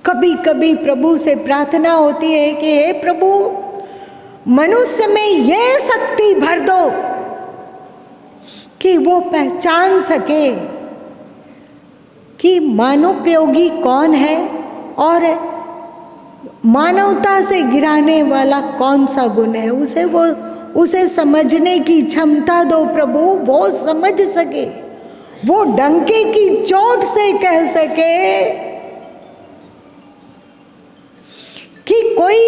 कभी कभी प्रभु से प्रार्थना होती है कि हे प्रभु, मनुष्य में यह शक्ति भर दो कि वो पहचान सके कि मानवोपयोगी कौन है और मानवता से गिराने वाला कौन सा गुण है। उसे समझने की क्षमता दो प्रभु, वो समझ सके, वो डंके की चोट से कह सके कि कोई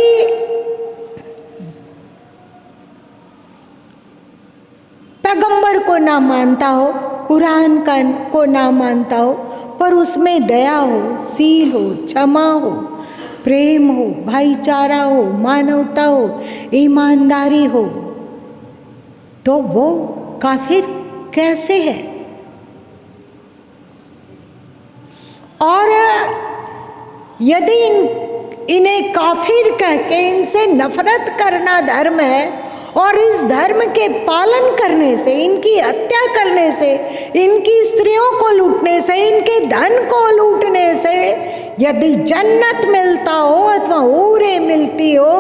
पैगंबर को ना मानता हो, कुरान को ना मानता हो, पर उसमें दया हो, सील हो, क्षमा हो, प्रेम हो, भाईचारा हो, मानवता हो, ईमानदारी हो, तो वो काफिर कैसे है। और यदि इन्हें काफिर कह के इनसे नफरत करना धर्म है और इस धर्म के पालन करने से, इनकी हत्या करने से, इनकी स्त्रियों को लूटने से, इनके धन को लूटने से यदि जन्नत मिलता हो अथवा हूरें मिलती हो,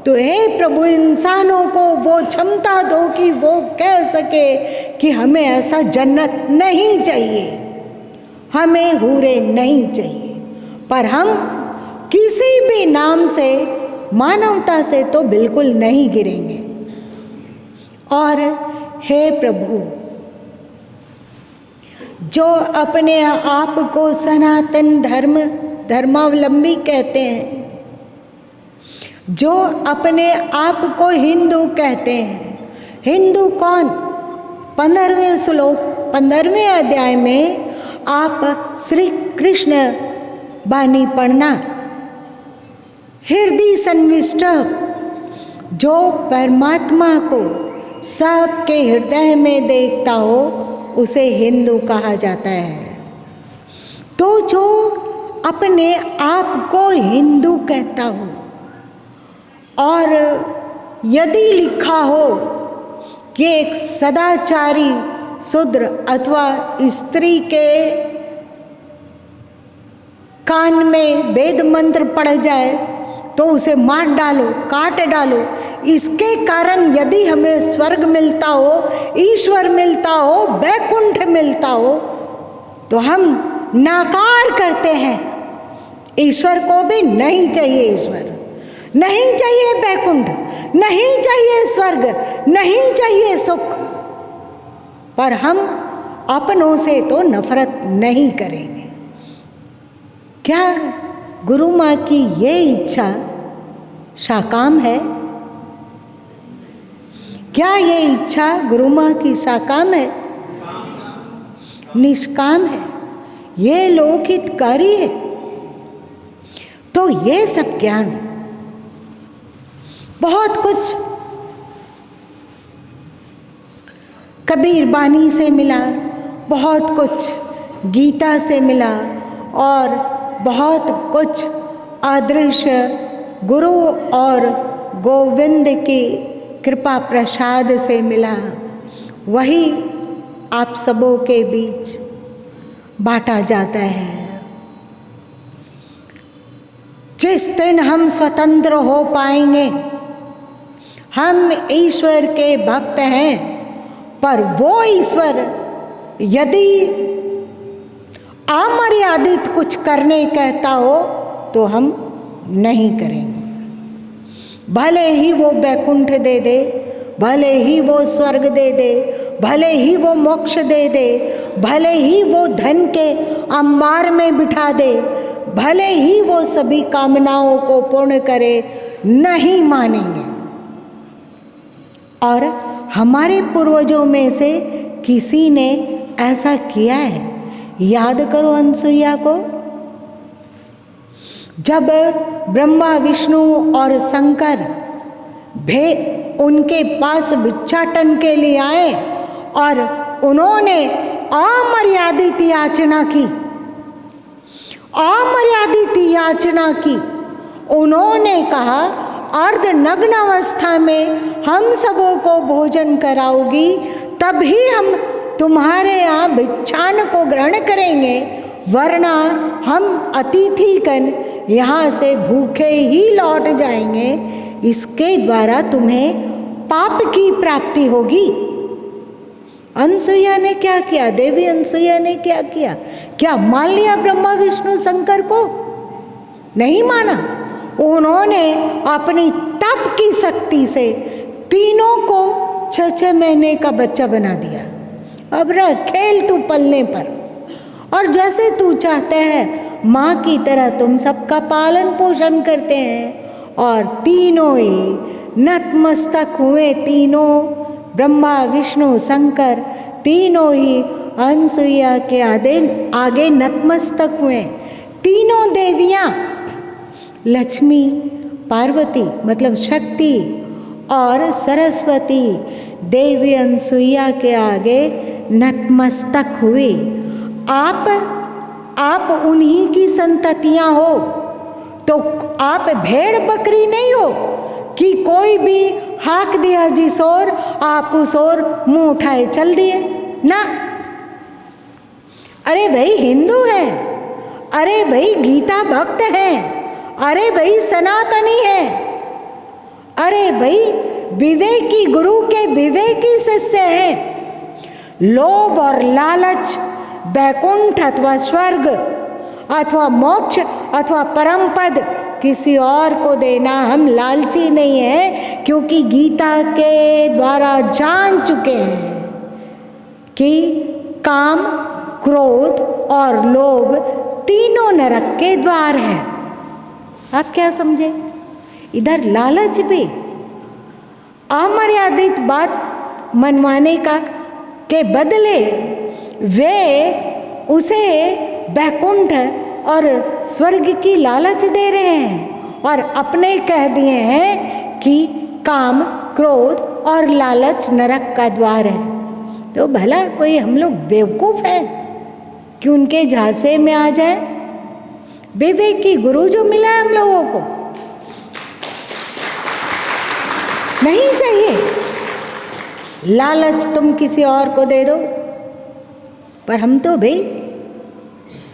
तो हे प्रभु, इंसानों को वो क्षमता दो कि वो कह सके कि हमें ऐसा जन्नत नहीं चाहिए, हमें हूरें नहीं चाहिए। पर हम किसी भी नाम से मानवता से तो बिल्कुल नहीं गिरेंगे। और हे प्रभु, जो अपने आप को सनातन धर्मावलंबी कहते हैं, जो अपने आप को हिंदू कहते हैं, हिंदू कौन? 15वें श्लोक 15वें अध्याय में आप श्री कृष्ण बानी पढ़ना, हृदय सन्निष्ठ, जो परमात्मा को सबके हृदय में देखता हो उसे हिंदू कहा जाता है। तो जो अपने आप को हिंदू कहता हो और यदि लिखा हो कि एक सदाचारी शूद्र अथवा स्त्री के कान में वेद मंत्र पड़ जाए तो उसे मार डालो, काट डालो, इसके कारण यदि हमें स्वर्ग मिलता हो, ईश्वर मिलता हो, वैकुंठ मिलता हो, तो हम नाकार करते हैं। ईश्वर को भी नहीं चाहिए, ईश्वर नहीं चाहिए, वैकुंठ नहीं चाहिए, स्वर्ग नहीं चाहिए, सुख। पर हम अपनों से तो नफरत नहीं करेंगे। क्या गुरु माँ की ये इच्छा साकाम है? क्या ये इच्छा गुरु माँ की साकाम है? निष्काम है, ये लोकहितकारी है। तो ये सब ज्ञान बहुत कुछ कबीर बानी से मिला, बहुत कुछ गीता से मिला और बहुत कुछ अदृश्य गुरु और गोविंद की कृपा प्रसाद से मिला। वही आप सबों के बीच बांटा जाता है। जिस दिन हम स्वतंत्र हो पाएंगे, हम ईश्वर के भक्त हैं, पर वो ईश्वर यदि अमर्यादित कुछ करने कहता हो तो हम नहीं करेंगे। भले ही वो वैकुंठ दे दे, भले ही वो स्वर्ग दे दे, भले ही वो मोक्ष दे दे, भले ही वो धन के अंबार में बिठा दे, भले ही वो सभी कामनाओं को पूर्ण करे, नहीं मानेंगे। और हमारे पूर्वजों में से किसी ने ऐसा किया है? याद करो अनसुईया को। जब ब्रह्मा, विष्णु और शंकर उनके पास भिक्षाटन के लिए आए और उन्होंने अमर्यादित याचना की, अमर्यादित याचना की। उन्होंने कहा, अर्ध नग्न अवस्था में हम सबों को भोजन कराओगी, तभी हम तुम्हारे यहाँ भिक्षान को ग्रहण करेंगे। वरना हम अतिथिगण यहाँ से भूखे ही लौट जाएंगे। इसके द्वारा तुम्हें पाप की प्राप्ति होगी। अनसुईया ने क्या किया? देवी अनसुईया ने क्या किया? क्या मान लिया ब्रह्मा विष्णु शंकर को? नहीं माना। उन्होंने अपनी तप की शक्ति से तीनों को 6-6 महीने का बच्चा बना दिया। अब रह खेल तू पलने पर, और जैसे तू चाहता है माँ की तरह तुम सबका पालन पोषण करते हैं। और तीनों ही नतमस्तक हुए, तीनों ब्रह्मा विष्णु शंकर तीनों ही अनसुईया के आगे नतमस्तक हुए। तीनों देवियाँ लक्ष्मी, पार्वती मतलब शक्ति और सरस्वती देवी अनसुईया के आगे नतमस्तक हुई। आप उन्हीं की संततियाँ हो, तो आप भेड़ बकरी नहीं हो कि कोई भी हाक दिया जिस ओर आप उस ओर मुंह उठाए चल दिए ना। अरे भाई हिंदू है, अरे भाई गीता भक्त है, अरे भाई सनातनी है, अरे भाई विवेकी गुरु के विवेकी शिष्य है। लोभ और लालच बैकुंठ अथवा स्वर्ग अथवा मोक्ष अथवा परम पद किसी और को देना, हम लालची नहीं है, क्योंकि गीता के द्वारा जान चुके हैं कि काम, क्रोध और लोभ तीनों नरक के द्वार हैं। आप क्या समझे? इधर लालच भी, अमर्यादित बात मनवाने का के बदले वे उसे बैकुंठ और स्वर्ग की लालच दे रहे हैं, और अपने कह दिए हैं कि काम, क्रोध और लालच नरक का द्वार है। तो भला कोई हम लोग बेवकूफ़ हैं कि उनके झांसे में आ जाए? विवेकी गुरु जो मिला है हम लोगों को, नहीं चाहिए लालच तुम किसी और को दे दो। पर हम तो भाई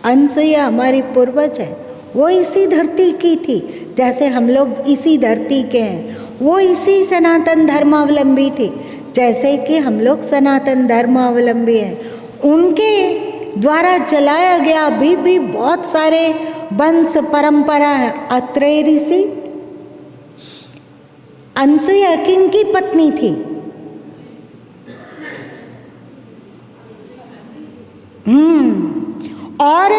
अनसुईया हमारी पूर्वज है, वो इसी धरती की थी, जैसे हम लोग इसी धरती के हैं। वो इसी सनातन धर्मावलंबी थी, जैसे कि हम लोग सनातन धर्मावलंबी हैं। उनके द्वारा चलाया गया अभी भी बहुत सारे वंश परंपरा है। अत्रेय ऋषि, अनसुईया किनकी पत्नी थी? और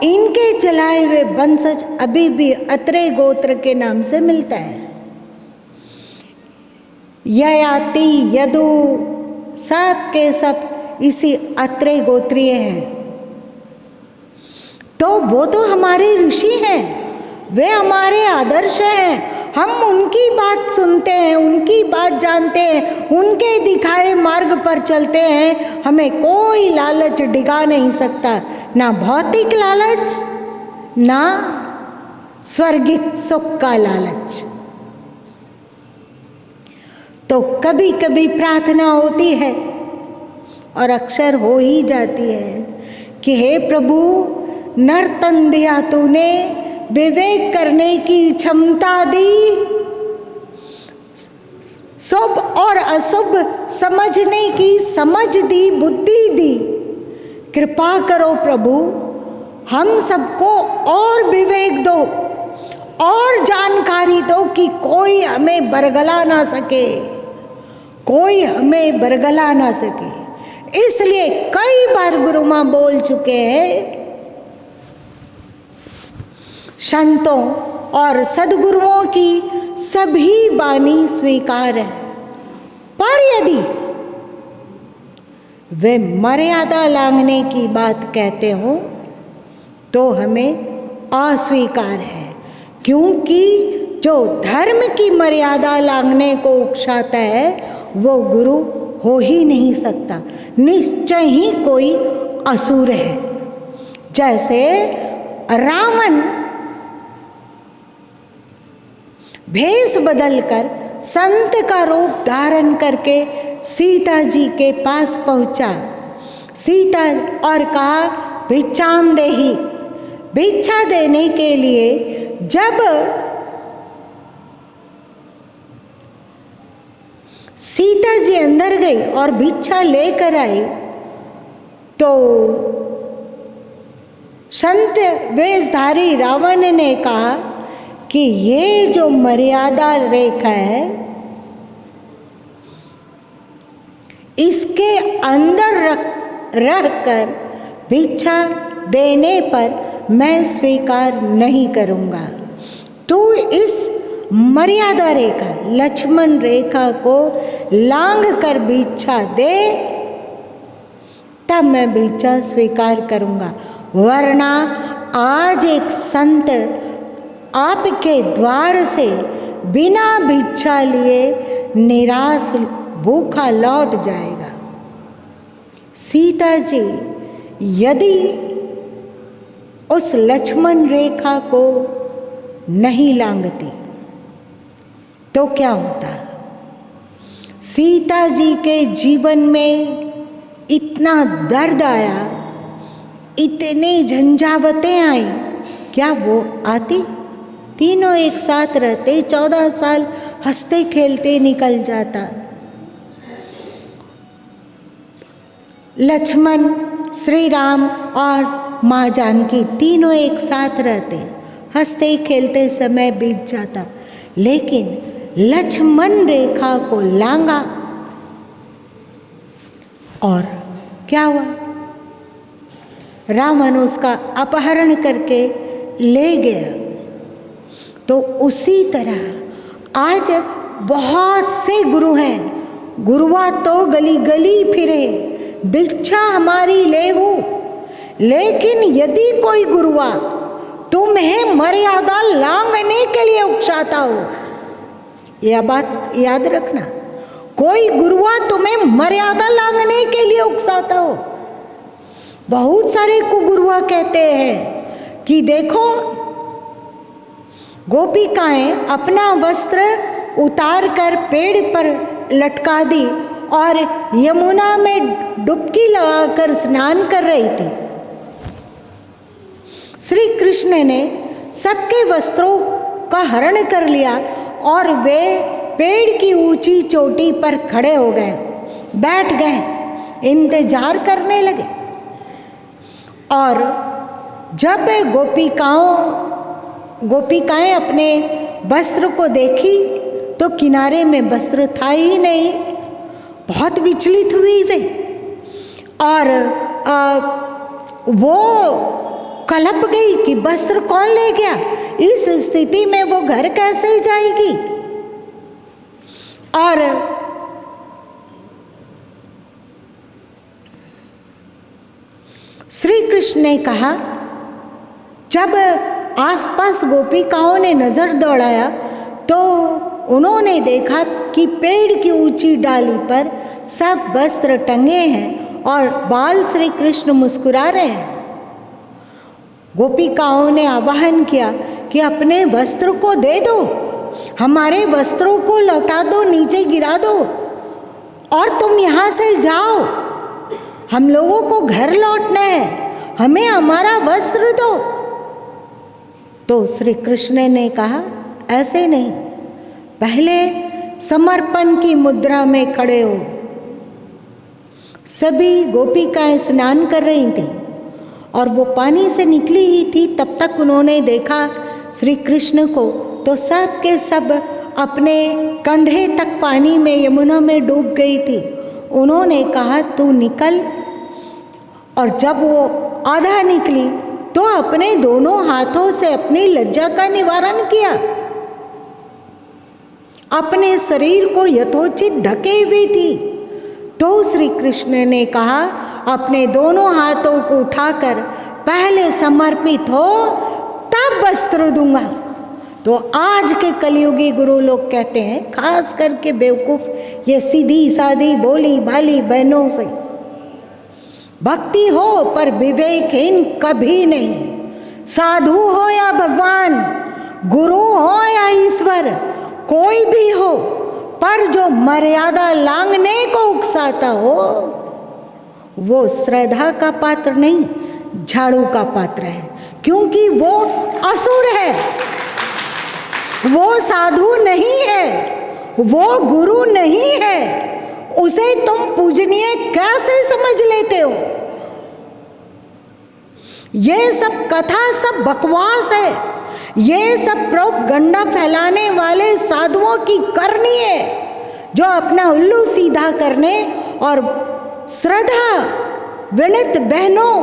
इनके चलाए हुए वंशज अभी भी अत्रेय गोत्र के नाम से मिलता है। ययाति, यदु सब के सब इसी अत्रेय गोत्रीय हैं। तो वो तो हमारे ऋषि हैं, वे हमारे आदर्श हैं। हम उनकी बात सुनते हैं, उनकी बात जानते हैं, उनके दिखाए मार्ग पर चलते हैं। हमें कोई लालच डिगा नहीं सकता, ना भौतिक लालच, ना स्वर्गिक सुख का लालच। तो कभी कभी प्रार्थना होती है और अक्सर हो ही जाती है कि हे प्रभु, नर्तन दिया तूने, विवेक करने की क्षमता दी, शुभ और अशुभ समझने की समझ दी, बुद्धि दी। कृपा करो प्रभु, हम सबको और विवेक दो और जानकारी दो कि कोई हमें बरगला ना सके, कोई हमें बरगला ना सके। इसलिए कई बार गुरु माँ बोल चुके हैं, संतों और सद्गुरुओं की सभी वाणी स्वीकार है, पर यदि वे मर्यादा लांघने की बात कहते हो तो हमें अस्वीकार है, क्योंकि जो धर्म की मर्यादा लांघने को उकसाता है वो गुरु हो ही नहीं सकता, निश्चय ही कोई असुर है। जैसे रावण भेष बदलकर संत का रूप धारण करके सीता जी के पास पहुंचा। सीता और कहा, भिक्षाम देहि, भिक्षा देने के लिए जब सीता जी अंदर गई और भिक्षा लेकर आई तो संत वेशधारी रावण ने कहा कि ये जो मर्यादा रेखा है इसके अंदर रहकर भिक्षा देने पर मैं स्वीकार नहीं करूँगा। तू इस मर्यादा रेखा लक्ष्मण रेखा को लांघ कर भिक्षा दे, तब मैं भिक्षा स्वीकार करूँगा, वरना आज एक संत आपके द्वार से बिना भिक्षा लिए निराश भूखा लौट जाएगा। सीता जी यदि उस लक्ष्मण रेखा को नहीं लांघती तो क्या होता? सीता जी के जीवन में इतना दर्द आया, इतनी झंझावतें आई, क्या वो आती? तीनों एक साथ रहते, 14 साल हंसते खेलते निकल जाता। लक्ष्मण, श्री राम और माँ जानकी तीनों एक साथ रहते, हंसते खेलते समय बीत जाता, लेकिन लक्ष्मण रेखा को लांघा और क्या हुआ? रावण उसका अपहरण करके ले गया। तो उसी तरह आज बहुत से गुरु हैं, गुरुआ तो गली गली फिरे, भिक्षा हमारी ले हो, लेकिन यदि कोई गुरुआ तुम्हें मर्यादा लांघने के लिए उकसाता हो, यह बात याद रखना, कोई गुरुआ तुम्हें मर्यादा लांघने के लिए उकसाता हो। बहुत सारे को गुरुआ कहते हैं कि देखो गोपिकाएं अपना वस्त्र उतार कर पेड़ पर लटका दी और यमुना में डुबकी लगाकर स्नान कर रही थी। श्री कृष्ण ने सबके वस्त्रों का हरण कर लिया और वे पेड़ की ऊंची चोटी पर खड़े हो गए, बैठ गए, इंतजार करने लगे। और जब गोपिकाएं अपने वस्त्र को देखी तो किनारे में वस्त्र था ही नहीं। बहुत विचलित हुई वे और वो कलप गई कि वस्त्र कौन ले गया। इस स्थिति में वो घर कैसे जाएगी। और श्री कृष्ण ने कहा, जब आसपास गोपिकाओं ने नजर दौड़ाया तो उन्होंने देखा कि पेड़ की ऊंची डाली पर सब वस्त्र टंगे हैं और बाल श्री कृष्ण मुस्कुरा रहे हैं। गोपिकाओं ने आह्वान किया कि अपने वस्त्र को दे दो, हमारे वस्त्रों को लौटा दो, नीचे गिरा दो और तुम यहाँ से जाओ, हम लोगों को घर लौटना है, हमें हमारा वस्त्र दो। तो श्री कृष्ण ने कहा, ऐसे नहीं, पहले समर्पण की मुद्रा में खड़े हो। सभी गोपिकाएं स्नान कर रही थी और वो पानी से निकली ही थी, तब तक उन्होंने देखा श्री कृष्ण को, तो सब के सब अपने कंधे तक पानी में यमुना में डूब गई थी। उन्होंने कहा, तू निकल। और जब वो आधा निकली तो अपने दोनों हाथों से अपनी लज्जा का निवारण किया, अपने शरीर को यथोचित ढके हुई थी। तो श्री कृष्ण ने कहा, अपने दोनों हाथों को उठाकर पहले समर्पित हो, तब वस्त्र दूंगा। तो आज के कलयुगी गुरु लोग कहते हैं, खास करके बेवकूफ ये सीधी सादी बोली भाली बहनों से, भक्ति हो पर विवेकहीन कभी नहीं। साधु हो या भगवान, गुरु हो या ईश्वर, कोई भी हो, पर जो मर्यादा लांघने को उकसाता हो वो श्रद्धा का पात्र नहीं, झाड़ू का पात्र है, क्योंकि वो असुर है, वो साधु नहीं है, वो गुरु नहीं है। उसे तुम पूजनीय कैसे समझ लेते हो? ये सब कथा सब बकवास है, ये सब प्रोपगंडा फैलाने वाले साधुओं की करनी है, जो अपना उल्लू सीधा करने और श्रद्धा विनित बहनों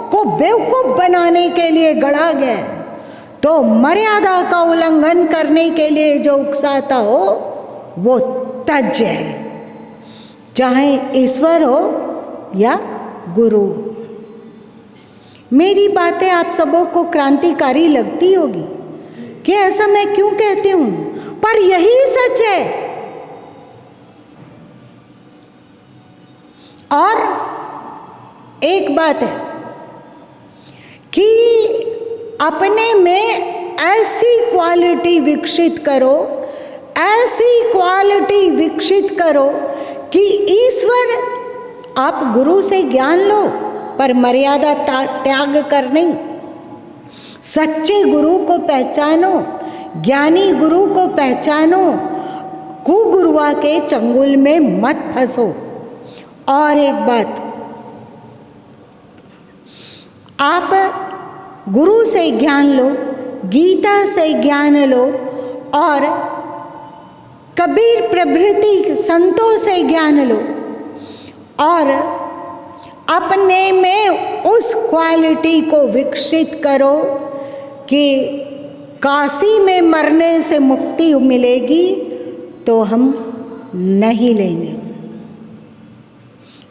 को बेवकूफ बनाने के लिए गढ़ा गया। तो मर्यादा का उल्लंघन करने के लिए जो उकसाता हो वो तज्ज है, चाहे ईश्वर हो या गुरु। मेरी बातें आप सबों को क्रांतिकारी लगती होगी कि ऐसा मैं क्यों कहती हूं, पर यही सच है। और एक बात है कि अपने में ऐसी क्वालिटी विकसित करो, ऐसी क्वालिटी विकसित करो कि ईश्वर, आप गुरु से ज्ञान लो पर मर्यादा त्याग कर नहीं। सच्चे गुरु को पहचानो, ज्ञानी गुरु को पहचानो, कुगुरुआ के चंगुल में मत फंसो। और एक बात, आप गुरु से ज्ञान लो, गीता से ज्ञान लो और कबीर प्रभृति संतों से ज्ञान लो और अपने में उस क्वालिटी को विकसित करो कि काशी में मरने से मुक्ति मिलेगी तो हम नहीं लेंगे।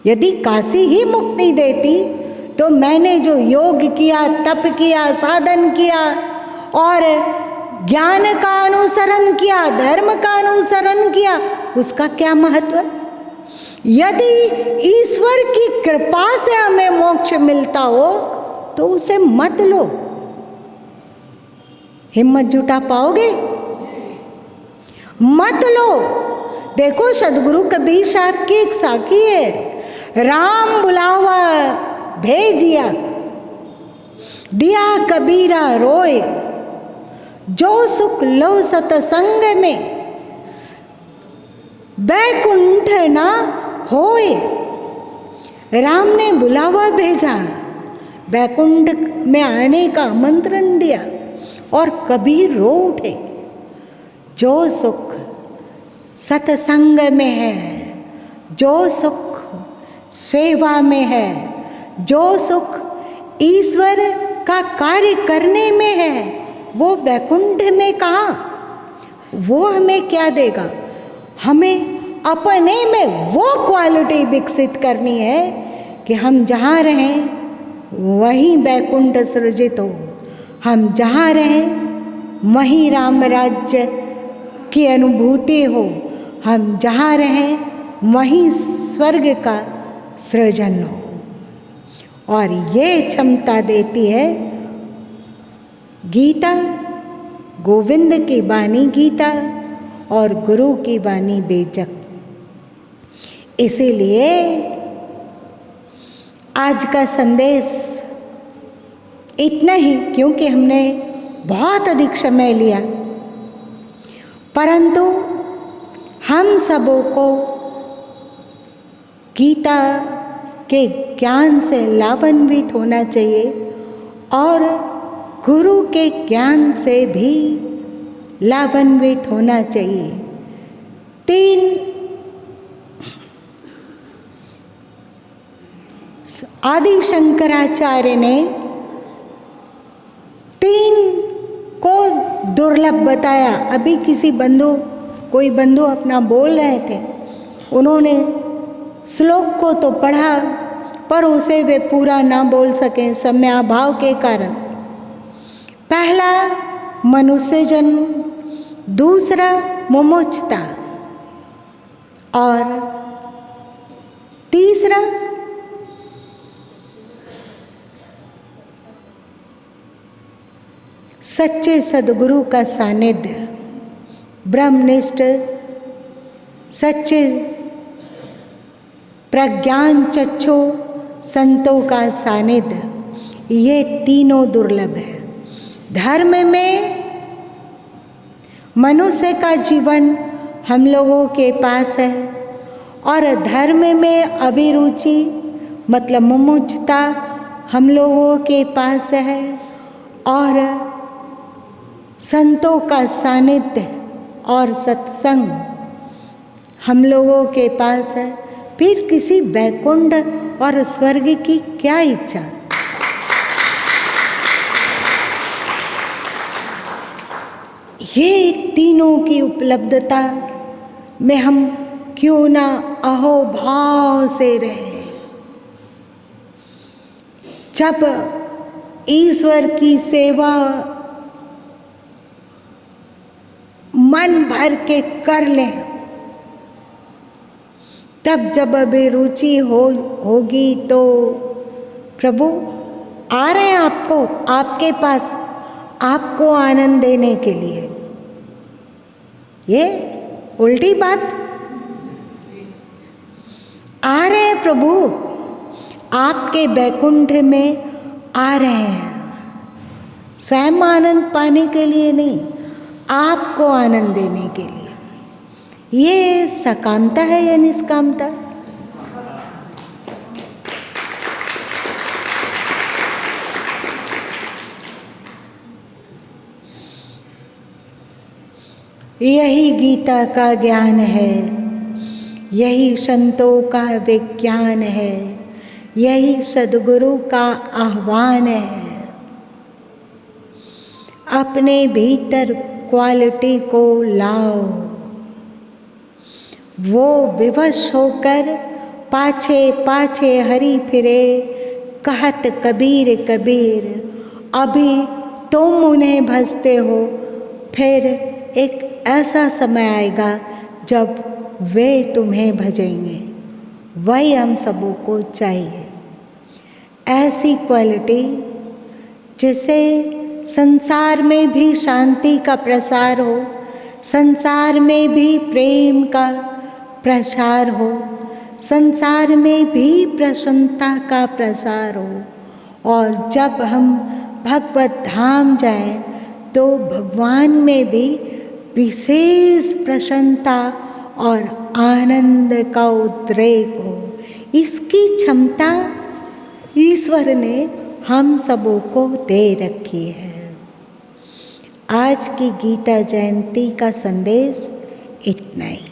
यदि काशी ही मुक्ति देती तो मैंने जो योग किया, तप किया, साधन किया और ज्ञान का अनुसरण किया, धर्म का अनुसरण किया, उसका क्या महत्व? यदि ईश्वर की कृपा से हमें मोक्ष मिलता हो तो उसे मत लो। हिम्मत जुटा पाओगे? मत लो। देखो, सदगुरु कबीर साहब की एक साखी है, राम बुलावा भेजिया, दिया कबीरा रोए, जो सुख लो सतसंग में, बैकुंठ ना होए। राम ने बुलावा भेजा, बैकुंठ में आने का आमंत्रण दिया और कबीर रो उठे। जो सुख सत्संग में है, जो सुख सेवा में है, जो सुख ईश्वर का कार्य करने में है, वो बैकुंठ में कहाँ? वो हमें क्या देगा? हमें अपने में वो क्वालिटी विकसित करनी है कि हम जहाँ रहें वहीं बैकुंठ सृजित हो, हम जहाँ रहें वहीं राम राज्य की अनुभूति हो, हम जहाँ रहें वहीं स्वर्ग का सृजन हो। और ये क्षमता देती है गीता, गोविंद की वाणी गीता और गुरु की वाणी बेचक। इसीलिए आज का संदेश इतना ही, क्योंकि हमने बहुत अधिक समय लिया, परंतु हम सबों को गीता के ज्ञान से लाभान्वित होना चाहिए और गुरु के ज्ञान से भी लाभान्वित होना चाहिए। 3 आदि शंकराचार्य ने 3 को दुर्लभ बताया। अभी कोई बंधु अपना बोल रहे थे, उन्होंने श्लोक को तो पढ़ा पर उसे वे पूरा ना बोल सके समयाभाव के कारण। पहला मनुष्य जन्म, दूसरा मुमुक्षुता और तीसरा सच्चे सद्गुरु का सानिध्य, ब्रह्मनिष्ठ सच्चे प्रज्ञान चक्षु संतों का सानिध्य। ये तीनों दुर्लभ है। धर्म में मनुष्य का जीवन हम लोगों के पास है, और धर्म में अभिरुचि मतलब मुमुक्षुता हम लोगों के पास है, और संतों का सानिध्य और सत्संग हम लोगों के पास है। फिर किसी वैकुंठ और स्वर्ग की क्या इच्छा। ये तीनों की उपलब्धता में हम क्यों ना अहोभाव से रहें। जब ईश्वर की सेवा मन भर के कर लें, तब जब अभिरुचि होगी तो प्रभु आ रहे हैं आपके पास, आपको आनंद देने के लिए। ये उल्टी बात। आ रहे हैं प्रभु, आपके बैकुंठ में आ रहे हैं, स्वयं आनंद पाने के लिए नहीं, आपको आनंद देने के लिए। ये सकामता है या निष्कामता? यही गीता का ज्ञान है, यही संतों का विज्ञान है, यही सद्गुरु का आह्वान है। अपने भीतर क्वालिटी को लाओ, वो विवश होकर पाछे पाछे हरी फिरे, कहत कबीर कबीर। अभी तुम उन्हें भजते हो, फिर एक ऐसा समय आएगा जब वे तुम्हें भजेंगे। वही हम सबों को चाहिए, ऐसी क्वालिटी जिसे संसार में भी शांति का प्रसार हो, संसार में भी प्रेम का प्रसार हो, संसार में भी प्रसन्नता का प्रसार हो। और जब हम भगवत धाम जाएं तो भगवान में भी विशेष प्रसन्नता और आनंद का उद्रेक हो। इसकी क्षमता ईश्वर ने हम सबों को दे रखी है। आज की गीता जयंती का संदेश इतना ही।